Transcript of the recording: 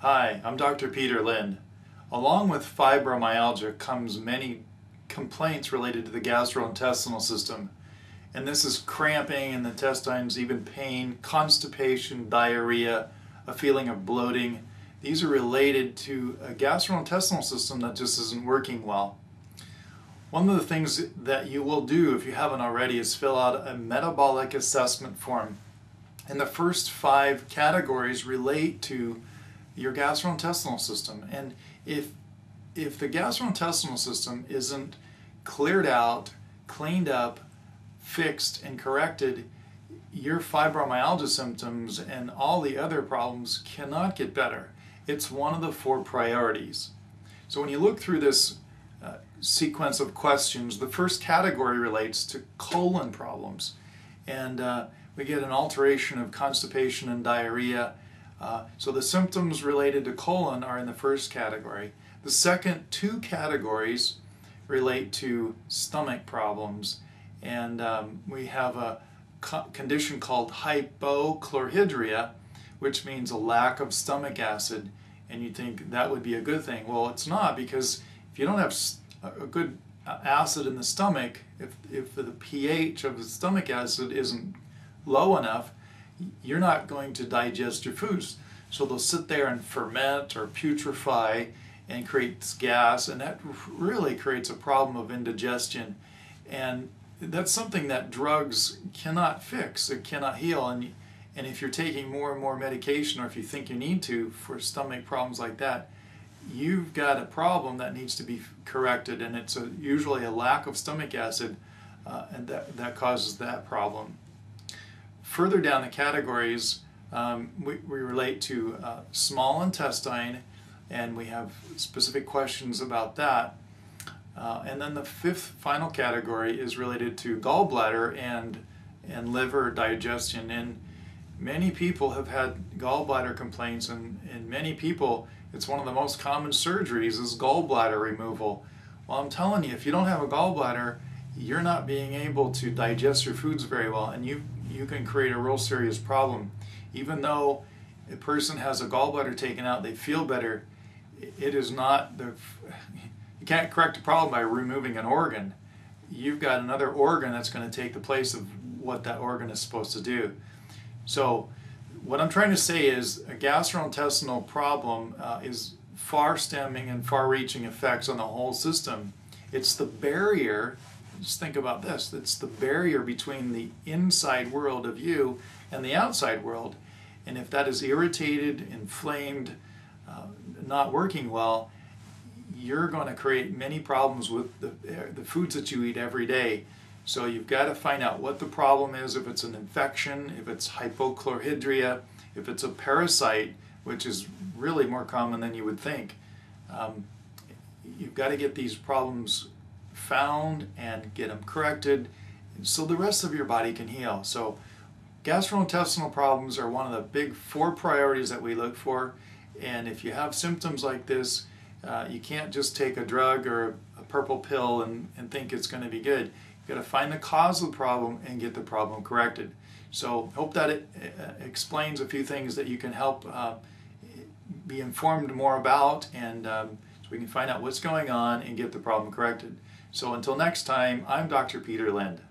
Hi, I'm Dr. Peter Lind. Along with fibromyalgia comes many complaints related to the gastrointestinal system. And this is cramping in the intestines, even pain, constipation, diarrhea, a feeling of bloating. These are related to a gastrointestinal system that just isn't working well. One of the things that you will do if you haven't already is fill out a metabolic assessment form. And the first 5 categories relate to your gastrointestinal system. And if the gastrointestinal system isn't cleared out, cleaned up, fixed, and corrected, your fibromyalgia symptoms and all the other problems cannot get better. It's one of the 4 priorities. So when you look through this sequence of questions, the first category relates to colon problems. And we get an alteration of constipation and diarrhea. So the symptoms related to colon are in the first category. The second 2 categories relate to stomach problems. And we have a condition called hypochlorhydria, which means a lack of stomach acid. And you think that would be a good thing. Well, it's not, because if you don't have a good acid in the stomach, if the pH of the stomach acid isn't low enough, you're not going to digest your foods. So they'll sit there and ferment or putrefy and create gas, and that really creates a problem of indigestion. And that's something that drugs cannot fix, it cannot heal. And if you're taking more and more medication, or if you think you need to for stomach problems like that, you've got a problem that needs to be corrected, and it's usually a lack of stomach acid, and that causes that problem. Further down the categories, we relate to small intestine, and we have specific questions about that. And then the 5th final category is related to gallbladder and liver digestion. And many people have had gallbladder complaints, and many people, it's one of the most common surgeries is gallbladder removal. Well, I'm telling you, if you don't have a gallbladder, you're not being able to digest your foods very well, and you can create a real serious problem. Even though a person has a gallbladder taken out, they feel better, it is not you can't correct a problem by removing an organ. You've got another organ that's going to take the place of what that organ is supposed to do. So what I'm trying to say is a gastrointestinal problem is far-stemming and far-reaching effects on the whole system. It's the barrier, just think about this, it's the barrier between the inside world of you and the outside world. And if that is irritated, inflamed, not working well, you're going to create many problems with the foods that you eat every day. So you've got to find out what the problem is, if it's an infection, if it's hypochlorhydria, if it's a parasite, which is really more common than you would think. You've got to get these problems found and get them corrected so the rest of your body can heal. So gastrointestinal problems are one of the big 4 priorities that we look for. And if you have symptoms like this, you can't just take a drug or a purple pill and think it's going to be good. You've got to find the cause of the problem and get the problem corrected. So hope that it explains a few things that you can help be informed more about, and so we can find out what's going on and get the problem corrected. So until next time, I'm Dr. Peter Lind.